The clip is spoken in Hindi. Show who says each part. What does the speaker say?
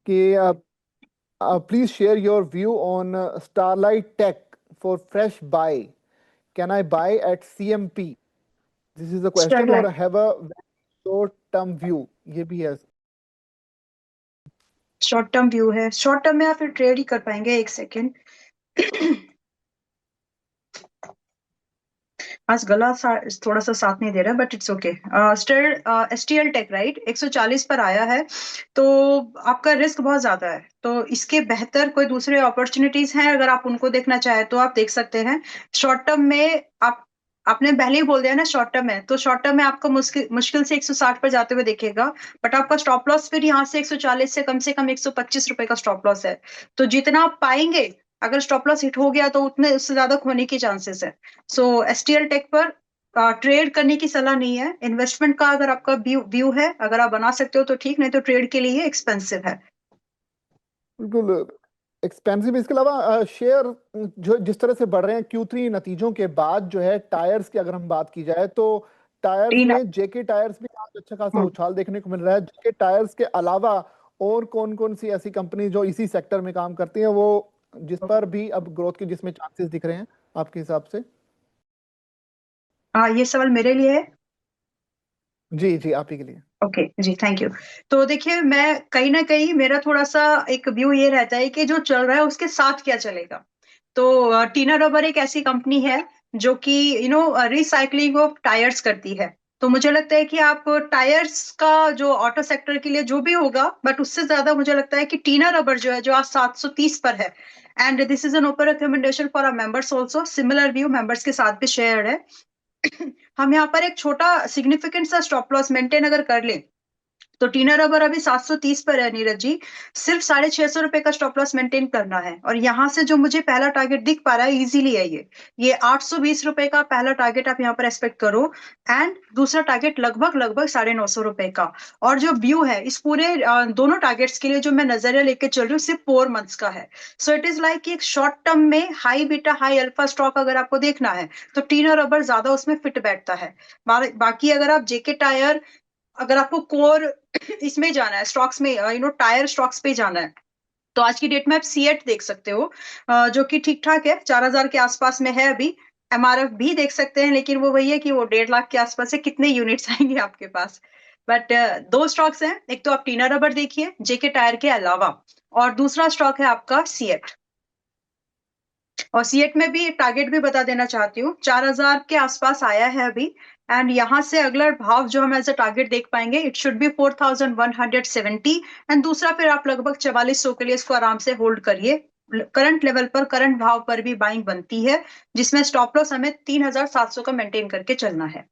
Speaker 1: कि please share your view on Starlight Tech for fresh buy. Can I buy at CMP? This is the question.
Speaker 2: Starlight.
Speaker 1: और have a short term view. ये भी है.
Speaker 2: शॉर्ट टर्म व्यू है, शॉर्ट टर्म में आप फिर ट्रेड ही कर पाएंगे। एक सेकेंड। आज गला थोड़ा सा साथ नहीं दे रहा, but it's okay. STL tech right 140 पर आया है, तो आपका रिस्क बहुत ज्यादा है, तो इसके बेहतर कोई दूसरे अपॉर्चुनिटीज हैं, अगर आप उनको देखना चाहें तो आप देख सकते हैं। शॉर्ट टर्म में आपने पहले ही बोल दिया ना शॉर्ट टर्म है, तो शॉर्ट टर्म में आपको मुश्किल से 160 पर जाते हुए देखेगा, बट आपका स्टॉप लॉस फिर यहाँ से 140 से कम 125 रुपए का स्टॉप लॉस है। तो जितना आप पाएंगे, अगर स्टॉप लॉस हिट हो गया तो उतने उससे ज्यादा खोने की चांसेस है। सो STL टेक पर ट्रेड करने की सलाह नहीं है। इन्वेस्टमेंट का अगर आपका व्यू है, अगर आप बना सकते हो तो ठीक, नहीं तो ट्रेड के लिए एक्सपेंसिव है।
Speaker 1: बिल्कुल एक्सपेंसिव। इसके अलावा शेयर जो जिस तरह से बढ़ रहे हैं Q3 नतीजों के बाद, जो है टायर्स की अगर हम बात की जाए तो टायर्स में जेके टायर्स भी आज अच्छा खासा उछाल देखने को मिल रहा है। जेके टायर्स के अलावा और कौन कौन सी ऐसी कंपनी जो इसी सेक्टर में काम करती हैं, वो जिस पर भी अब ग्रोथ के जिसमें चांसेस दिख रहे हैं आपके हिसाब से?
Speaker 2: ये सवाल मेरे लिए है।
Speaker 1: जी जी, आप ही के लिए।
Speaker 2: ओके जी, थैंक यू। तो देखिए, मैं कहीं ना कहीं मेरा थोड़ा सा एक व्यू ये रहता है कि जो चल रहा है उसके साथ क्या चलेगा। तो टीना रबर एक ऐसी कंपनी है जो कि रिसाइकलिंग ऑफ टायर्स करती है। तो मुझे लगता है कि आप टायर्स का जो ऑटो सेक्टर के लिए जो भी होगा, बट उससे ज्यादा मुझे लगता है कि टीना रबर जो है, जो आज 730 पर है, and this is an open recommendation for our members also. Similar view members के साथ भी शेयर है। हम यहाँ पर एक छोटा सिग्निफिकेंट सा स्टॉप लॉस मेंटेन अगर कर लें, तो टीना रबर अभी 730 पर है नीरज जी। सिर्फ 650 रुपए का स्टॉप लॉस मेंटेन करना है, और यहाँ से जो मुझे पहला टारगेट दिख पा रहा है इजीली है ये 820 रुपए का पहला टारगेट आप यहाँ पर एक्सपेक्ट करो, एंड दूसरा टारगेट लगभग 950 रुपए का। और जो व्यू है इस पूरे दोनों टारगेट्स के लिए जो मैं नजरिया लेके चल रही हूँ, सिर्फ 4 मंथ्स का है। सो इट इज लाइक एक शॉर्ट टर्म में high beta high alpha stock अगर आपको देखना है तो टीना रबर ज्यादा उसमें फिट बैठता है। बाकी अगर आप जेके टायर, अगर आपको कोर इसमें जाना है, स्टॉक्स में, टायर स्टॉक्स पे जाना है, तो आज की डेट में आप सीएट देख सकते हो, जो कि ठीक ठाक है, 4000 के आसपास में है अभी। MRF भी देख सकते हैं, लेकिन वो वही है कि वो 1.5 लाख के आसपास है, कितने यूनिट्स आएंगे आपके पास। बट दो स्टॉक्स हैं, एक तो आप टीना रबर देखिए जेके टायर के अलावा, और दूसरा स्टॉक है आपका सीएट। और सीएट में भी टारगेट भी बता देना चाहती हूँ, 4000 के आसपास आया है अभी, एंड यहाँ से अगला भाव जो हम एज अ टारगेट देख पाएंगे, इट शुड बी 4170, एंड दूसरा फिर आप लगभग 4400 के लिए इसको आराम से होल्ड करिए। करंट लेवल पर, करंट भाव पर भी बाइंग बनती है, जिसमें स्टॉप लॉस हमें 3700 का मेंटेन करके चलना है।